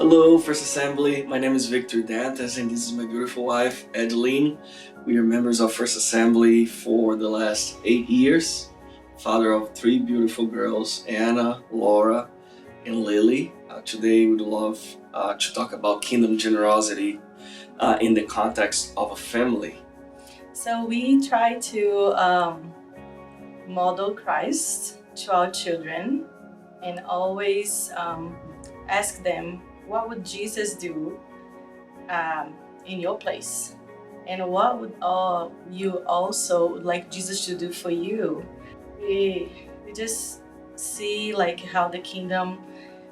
Hello, First Assembly. My name is Victor Dantas, and this is my beautiful wife, Adeline. We are members of First Assembly for the last 8 years. Father of 3 beautiful girls, Anna, Laura, and Lily. Today, we'd love to talk about kingdom generosity in the context of a family. So we try to model Christ to our children and always ask them, what would Jesus do in your place? And what would you also like Jesus to do for you? We just see like how the kingdom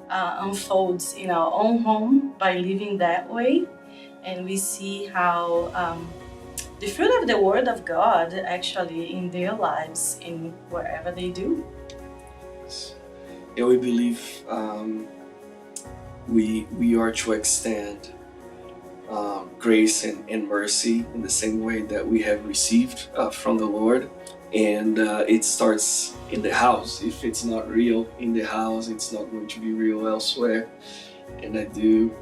unfolds in our own home by living that way, and we see how the fruit of the Word of God actually in their lives, in wherever they do. Yeah, we believe we are to extend grace and mercy in the same way that we have received from the Lord. And it starts in the house. If it's not real in the house, it's not going to be real elsewhere. And I do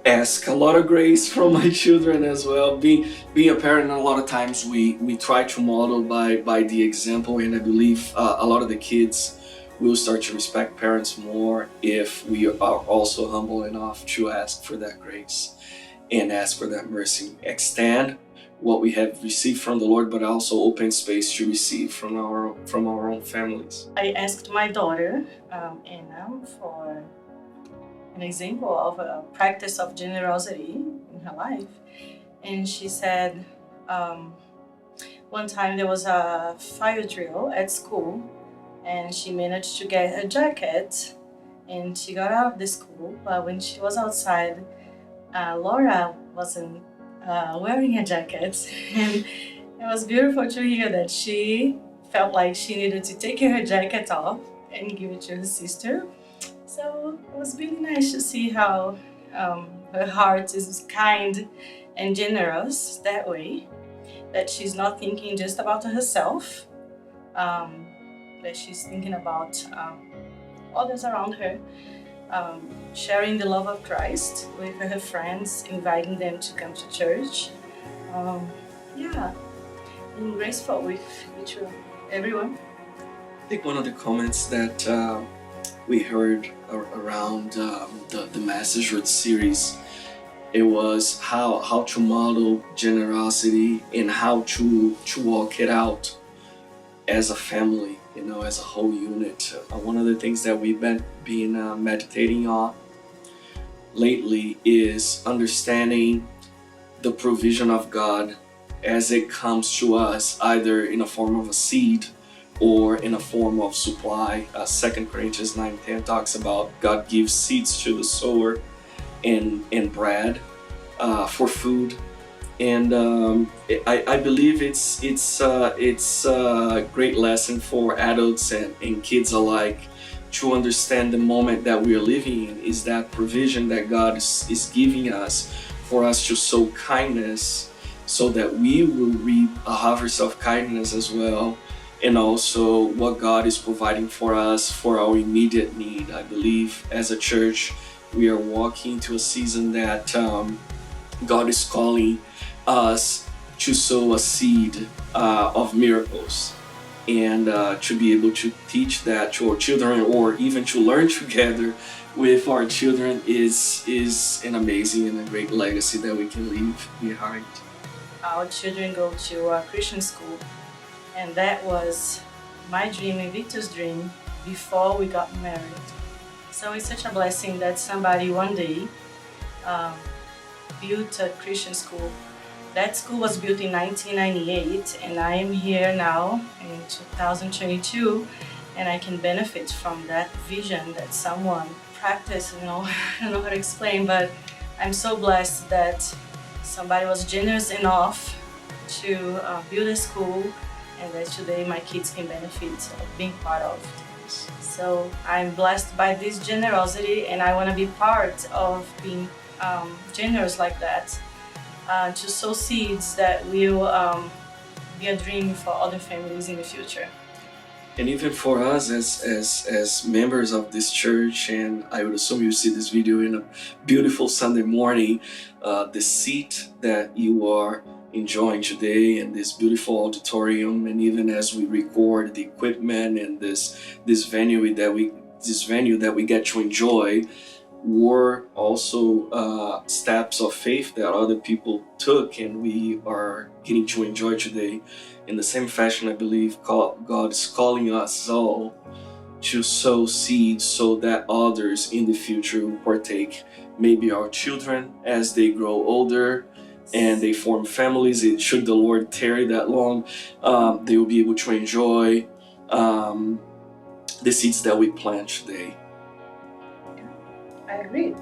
ask a lot of grace from my children as well. Being a parent, a lot of times we try to model by the example, and I believe a lot of the kids will start to respect parents more if we are also humble enough to ask for that grace and ask for that mercy. Extend what we have received from the Lord, but also open space to receive from our own families. I asked my daughter, Anna, for an example of a practice of generosity in her life. And she said, one time there was a fire drill at school, and she managed to get a jacket, and she got out of the school. But when she was outside, Laura wasn't wearing a jacket, and it was beautiful to hear that she felt like she needed to take her jacket off and give it to her sister. So it was really nice to see how her heart is kind and generous that way, that she's not thinking just about herself, that she's thinking about others around her, sharing the love of Christ with her friends, inviting them to come to church. Being graceful with everyone. I think one of the comments that we heard around the message or the series, it was how to model generosity and how to walk it out as a family, as a whole unit. One of the things that we've been meditating on lately is understanding the provision of God as it comes to us, either in a form of a seed or in a form of supply. 2 Corinthians 9:10 talks about God gives seeds to the sower and bread for food. And I believe it's a great lesson for adults and kids alike to understand the moment that we are living in is that provision that God is giving us for us to sow kindness so that we will reap a harvest of kindness as well. And also what God is providing for us for our immediate need. I believe as a church, we are walking into a season that God is calling us to sow a seed of miracles, and to be able to teach that to our children, or even to learn together with our children is an amazing and a great legacy that we can leave behind. Our children go to a Christian school, and that was my dream and Victor's dream before we got married. So it's such a blessing that somebody one day built a Christian school. That school was built in 1998, and I am here now in 2022, and I can benefit from that vision that someone practiced. I don't know how to explain, but I'm so blessed that somebody was generous enough to build a school, and that today my kids can benefit of being part of. So I'm blessed by this generosity, and I want to be part of being generous like that, to sow seeds that will be a dream for other families in the future. And even for us as members of this church, and I would assume you see this video in a beautiful Sunday morning, the seat that you are enjoying today in this beautiful auditorium, and even as we record the equipment and this venue that we get to enjoy, were also steps of faith that other people took, and we are getting to enjoy today. In the same fashion, I believe God is calling us all to sow seeds so that others in the future will partake. Maybe our children, as they grow older and they form families, should the Lord tarry that long, they will be able to enjoy the seeds that we plant today. I agree.